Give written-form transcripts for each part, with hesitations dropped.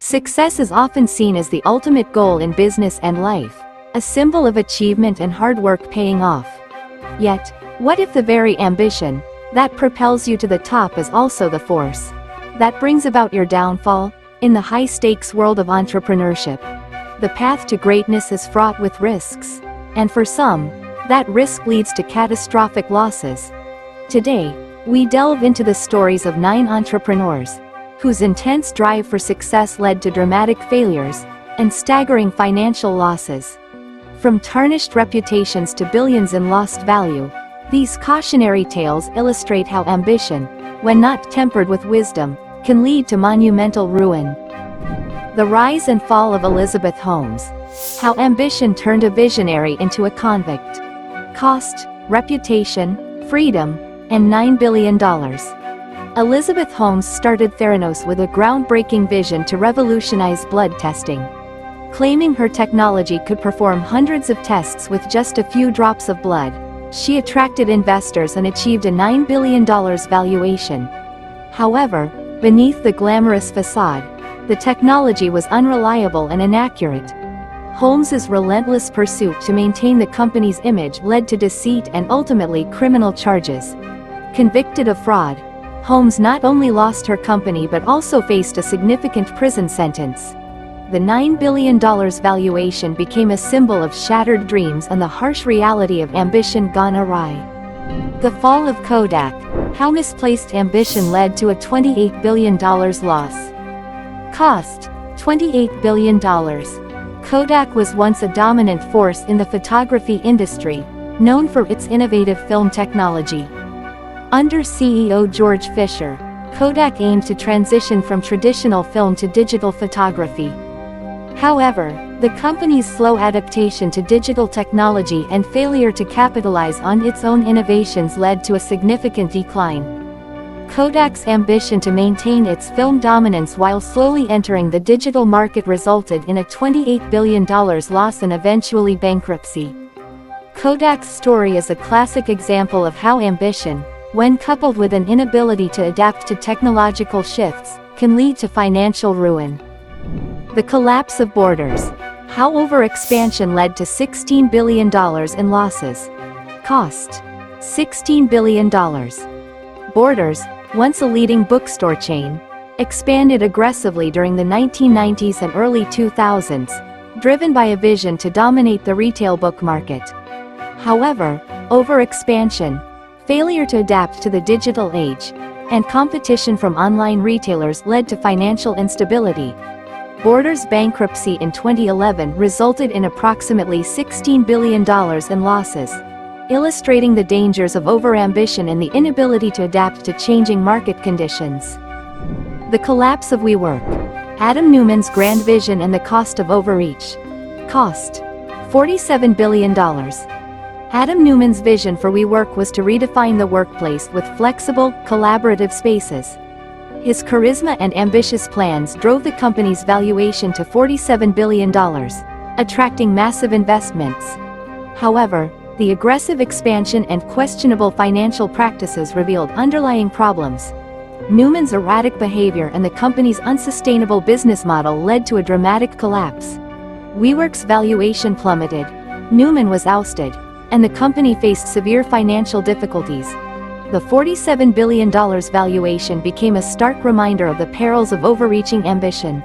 Success is often seen as the ultimate goal in business and life, a symbol of achievement and hard work paying off. Yet, what if the very ambition that propels you to the top is also the force that brings about your downfall? In the high-stakes world of entrepreneurship, the path to greatness is fraught with risks, and for some, that risk leads to catastrophic losses. Today, we delve into the stories of 9 entrepreneurs whose intense drive for success led to dramatic failures and staggering financial losses. From tarnished reputations to billions in lost value, these cautionary tales illustrate how ambition, when not tempered with wisdom, can lead to monumental ruin. The rise and fall of Elizabeth Holmes. How ambition turned a visionary into a convict. Cost, reputation, freedom, and $9 billion. Elizabeth Holmes started Theranos with a groundbreaking vision to revolutionize blood testing. Claiming her technology could perform hundreds of tests with just a few drops of blood, she attracted investors and achieved a $9 billion valuation. However, beneath the glamorous facade, the technology was unreliable and inaccurate. Holmes's relentless pursuit to maintain the company's image led to deceit and ultimately criminal charges. Convicted of fraud, Holmes not only lost her company but also faced a significant prison sentence. The $9 billion valuation became a symbol of shattered dreams and the harsh reality of ambition gone awry. The fall of Kodak. How misplaced ambition led to a $28 billion loss. Cost, $28 billion. Kodak was once a dominant force in the photography industry, known for its innovative film technology. Under CEO George Fisher, Kodak aimed to transition from traditional film to digital photography. However, the company's slow adaptation to digital technology and failure to capitalize on its own innovations led to a significant decline. Kodak's ambition to maintain its film dominance while slowly entering the digital market resulted in a $28 billion loss and eventually bankruptcy. Kodak's story is a classic example of how ambition, when coupled with an inability to adapt to technological shifts, can lead to financial ruin. The collapse of Borders. How overexpansion led to $16 billion in losses. Cost, $16 billion. Borders, once a leading bookstore chain, expanded aggressively during the 1990s and early 2000s, driven by a vision to dominate the retail book market. However, overexpansion, failure to adapt to the digital age, and competition from online retailers led to financial instability. Borders' bankruptcy in 2011 resulted in approximately $16 billion in losses, illustrating the dangers of overambition and the inability to adapt to changing market conditions. The collapse of WeWork. Adam Neumann's grand vision and the cost of overreach. Cost, $47 billion. Adam Neumann's vision for WeWork was to redefine the workplace with flexible, collaborative spaces. His charisma and ambitious plans drove the company's valuation to $47 billion, attracting massive investments. However, the aggressive expansion and questionable financial practices revealed underlying problems. Neumann's erratic behavior and the company's unsustainable business model led to a dramatic collapse. WeWork's valuation plummeted, Neumann was ousted, and the company faced severe financial difficulties. The $47 billion valuation became a stark reminder of the perils of overreaching ambition.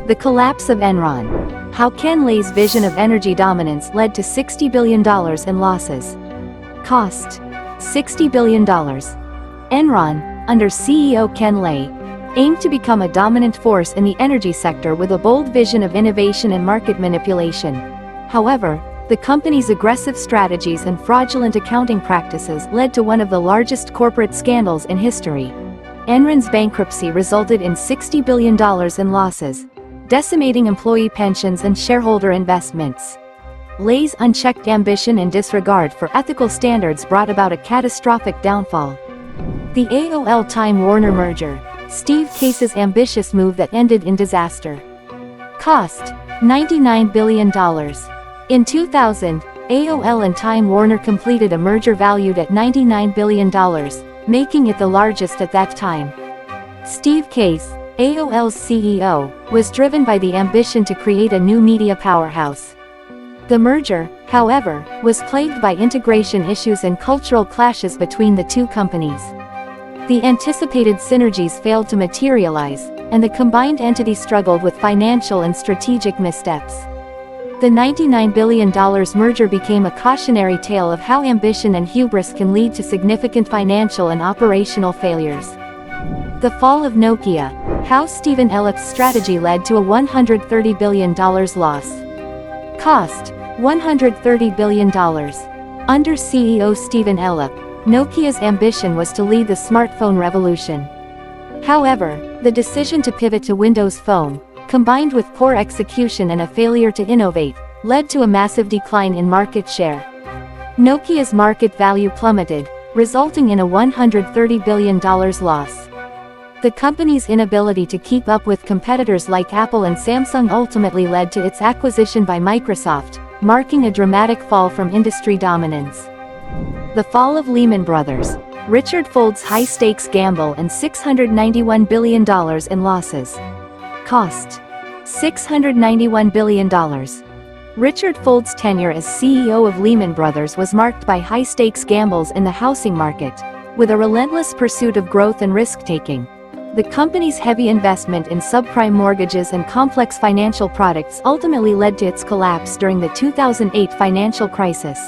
The collapse of Enron. How Ken Lay's vision of energy dominance led to $60 billion in losses. Cost, $60 billion. Enron, under CEO Ken Lay, aimed to become a dominant force in the energy sector with a bold vision of innovation and market manipulation. However, the company's aggressive strategies and fraudulent accounting practices led to one of the largest corporate scandals in history. Enron's bankruptcy resulted in $60 billion in losses, decimating employee pensions and shareholder investments. Lay's unchecked ambition and disregard for ethical standards brought about a catastrophic downfall. The AOL-Time Warner merger. Steve Case's ambitious move that ended in disaster. Cost, $99 billion. In 2000, AOL and Time Warner completed a merger valued at $99 billion, making it the largest at that time. Steve Case, AOL's CEO, was driven by the ambition to create a new media powerhouse. The merger, however, was plagued by integration issues and cultural clashes between the two companies. The anticipated synergies failed to materialize, and the combined entity struggled with financial and strategic missteps. The $99 billion merger became a cautionary tale of how ambition and hubris can lead to significant financial and operational failures. The fall of Nokia: how Stephen Elop's strategy led to a $130 billion loss. Cost: $130 billion. Under CEO Stephen Elop, Nokia's ambition was to lead the smartphone revolution. However, the decision to pivot to Windows Phone, combined with poor execution and a failure to innovate, led to a massive decline in market share. Nokia's market value plummeted, resulting in a $130 billion loss. The company's inability to keep up with competitors like Apple and Samsung ultimately led to its acquisition by Microsoft, marking a dramatic fall from industry dominance. The fall of Lehman Brothers: Richard Fould's high-stakes gamble and $691 billion in losses. Cost: $691 billion. Richard Fould's tenure as CEO of Lehman Brothers was marked by high-stakes gambles in the housing market, with a relentless pursuit of growth and risk-taking. The company's heavy investment in subprime mortgages and complex financial products ultimately led to its collapse during the 2008 financial crisis.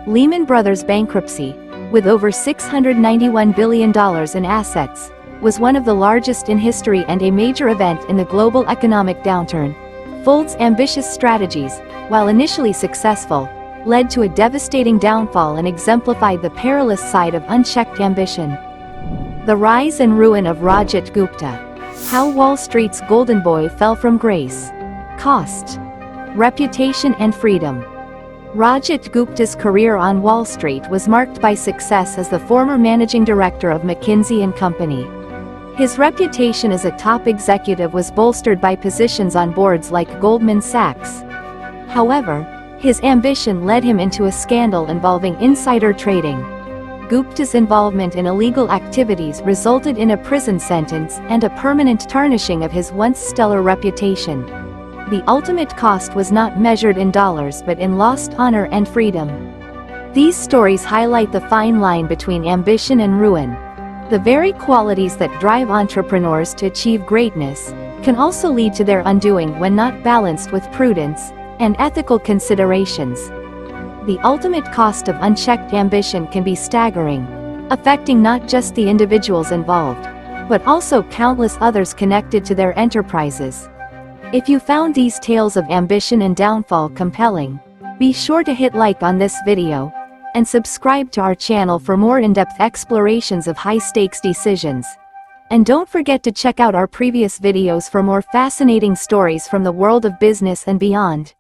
Lehman Brothers' bankruptcy, with over $691 billion in assets, was one of the largest in history and a major event in the global economic downturn. Fould's ambitious strategies, while initially successful, led to a devastating downfall and exemplified the perilous side of unchecked ambition. The rise and ruin of Rajat Gupta: how Wall Street's golden boy fell from grace. Cost: reputation and freedom. Rajat Gupta's career on Wall Street was marked by success as the former managing director of McKinsey & Company. His reputation as a top executive was bolstered by positions on boards like Goldman Sachs. However, his ambition led him into a scandal involving insider trading. Gupta's involvement in illegal activities resulted in a prison sentence and a permanent tarnishing of his once stellar reputation. The ultimate cost was not measured in dollars but in lost honor and freedom. These stories highlight the fine line between ambition and ruin. The very qualities that drive entrepreneurs to achieve greatness can also lead to their undoing when not balanced with prudence and ethical considerations. The ultimate cost of unchecked ambition can be staggering, affecting not just the individuals involved, but also countless others connected to their enterprises. If you found these tales of ambition and downfall compelling, be sure to hit like on this video, and subscribe to our channel for more in-depth explorations of high-stakes decisions. And don't forget to check out our previous videos for more fascinating stories from the world of business and beyond.